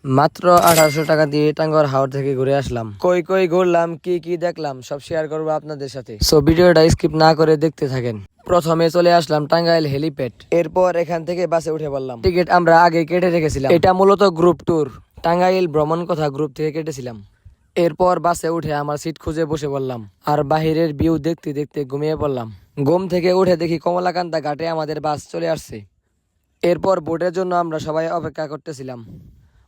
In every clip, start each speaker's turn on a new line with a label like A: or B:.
A: মাত্র 1800 টাকা দিয়ে টাঙ্গর হাওর থেকে ঘুরে আসলাম। কই কই ঘুরলাম, কি কি দেখলাম সব শেয়ার করবো আপনাদের সাথে। সো ভিডিওটা স্কিপ না করে দেখতে থাকেন। প্রথমে চলে আসলাম টাঙ্গাইল হেলিপ্যাড। এরপর এখান থেকে বাসে উঠে পড়লাম। টিকিট আমরা আগে কেটে রেখেছিলাম, এটা মূলত গ্রুপ ট্যুর, টাঙ্গাইল ভ্রমণ কথা গ্রুপ থেকে কেটেছিলাম। এরপর বাসে উঠে আমার সিট খুঁজে বসে পড়লাম আর বাহিরের ভিউ দেখতে দেখতে ঘুমিয়ে পড়লাম। ঘুম থেকে উঠে দেখি কমলাকান্দা ঘাটে আমাদের বাস চলে আসছে। এরপর বোটের জন্য আমরা সবাই অপেক্ষা করতেছিলাম।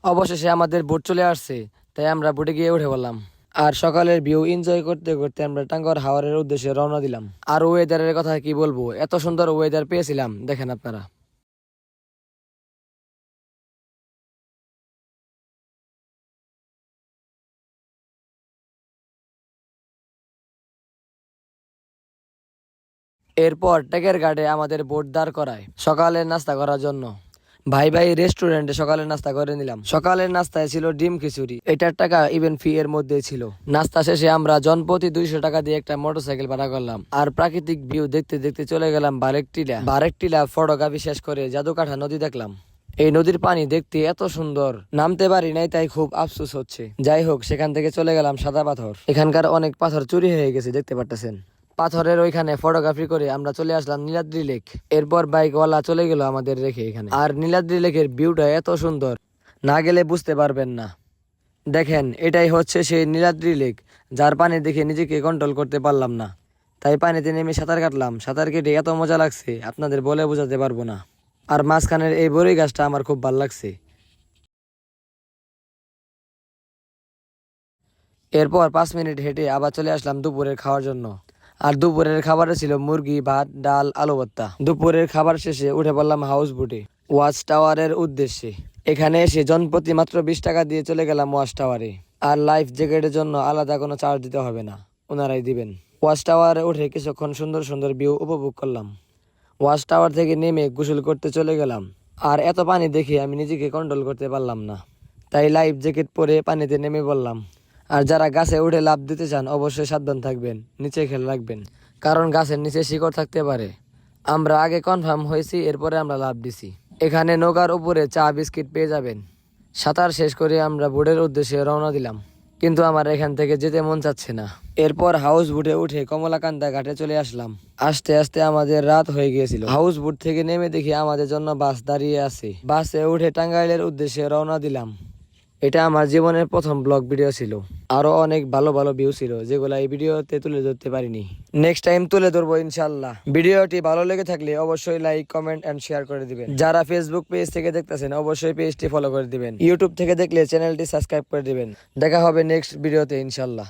A: অবশেষে আমাদের বোট চলে আসছে, তাই আমরা বোটে গিয়ে উঠে পড়লাম। আর সকালের ভিউ এনজয় করতে করতে আমরা টাঙ্গর হাওরের উদ্দেশ্যে রওনা দিলাম। আর ওয়েদারের কথা কি বলবো, এত সুন্দর ওয়েদার পেয়েছিলাম, দেখেন আপনারা। এরপর টেকের ঘাটে আমাদের বোট দাঁড় করায় সকালের নাস্তা করার জন্য। ভাই ভাই রেস্টুরেন্টে সকালের নাস্তা করে নিলাম। সকালের নাস্তায় ছিল ডিম খিচুড়ি, এটার টাকা ইভেন ফি এর মধ্যে ছিল। নাস্তা শেষে আমরা জনপ্রতি 200 টাকা দিয়ে একটা মোটরসাইকেল ভাড়া করলাম আর প্রাকৃতিক ভিউ দেখতে দেখতে চলে গেলাম বারেকটিলা ফটোগ্রাফি শেষ করে জাদুকাঠা নদী দেখলাম। এই নদীর পানি দেখতে এত সুন্দর, নামতে পারি নাই তাই খুব আফসোস হচ্ছে। যাই হোক, সেখান থেকে চলে গেলাম সাদা পাথর। এখানকার অনেক পাথর চুরি হয়ে গেছে, দেখতে পারতেছেন। পাথরের ওইখানে ফটোগ্রাফি করে আমরা চলে আসলাম নীলাদ্রি লেক। এরপর বাইকওয়ালা চলে গেল আমাদের রেখে এখানে। আর নীলাদ্রি লেকের ভিউটা এত সুন্দর, না গেলে বুঝতে পারবেন না। দেখেন, এটাই হচ্ছে সেই নীলাদ্রি লেক, যার পানি দেখে নিজেকে কন্ট্রোল করতে পারলাম না, তাই পানিতে নেমে সাঁতার কাটলাম। সাঁতার কেটে এত মজা লাগছে আপনাদের বলে বোঝাতে পারবো না। আর মাঝখানের এই বড়ই গাছটা আমার খুব ভালো লাগছে। এরপর 5 মিনিট হেঁটে আবার চলে আসলাম দুপুরের খাওয়ার জন্য। আর দুপুরের খাবারে ছিল মুরগি, ভাত, ডাল, আলু ভর্তা। দুপুরের খাবার শেষে উঠে পড়লাম হাউস বোটে ওয়াচ টাওয়ারের উদ্দেশ্যে। এখানে এসে জনপ্রতি মাত্র 20 টাকা দিয়ে চলে গেলাম ওয়াচ টাওয়ারে। আর লাইফ জ্যাকেটের জন্য আলাদা কোনো চার্জ দিতে হবে না, ওনারাই দিবেন। ওয়াচ টাওয়ারে উঠে কিছুক্ষণ সুন্দর সুন্দর ভিউ উপভোগ করলাম। ওয়াচ টাওয়ার থেকে নেমে গোসল করতে চলে গেলাম। আর এত পানি দেখে আমি নিজেকে কন্ট্রোল করতে পারলাম না, তাই লাইফ জ্যাকেট পরে পানিতে নেমে পড়লাম। আর যারা গাছে উঠে লাফ দিতে চান অবশ্যই সাবধান থাকবেন, নিচে খেয়াল রাখবেন, কারণ গাছের নিচে শিকড় থাকতে পারে। আমরা আগে কনফার্ম হয়েছি, এরপরে আমরা লাফ দিছি। এখানে নৌকার উপরে চা বিস্কিট পেয়ে যাবেন। সাঁতার শেষ করে আমরা বোটের উদ্দেশ্যে রওনা দিলাম, কিন্তু আমার এখান থেকে যেতে মন চাচ্ছে না। এরপর হাউস বোটে উঠে কমলাকান্দা ঘাটে চলে আসলাম। আস্তে আস্তে আমাদের রাত হয়ে গিয়েছিল। হাউস বোট থেকে নেমে দেখি আমাদের জন্য বাস দাঁড়িয়ে আছে। বাসে উঠে টাঙ্গাইলের উদ্দেশ্যে রওনা দিলাম। এটা আমার জীবনের প্রথম ব্লগ ভিডিও ছিল। আরো অনেক ভালো ভালো ভিউ ছিল, যেগুলো এই ভিডিওতে তুলে ধরতে পারিনি। নেক্সট টাইম তুলে ধরবো ইনশাল্লাহ। ভিডিওটি ভালো লেগে থাকলে অবশ্যই লাইক, কমেন্ট এন্ড শেয়ার করে দিবেন। যারা ফেসবুক পেজ থেকে দেখতেছেন অবশ্যই পেজটি ফলো করে দিবেন। ইউটিউব থেকে দেখলে চ্যানেলটি সাবস্ক্রাইব করে দিবেন। দেখা হবে নেক্সট ভিডিওতে ইনশাল্লাহ।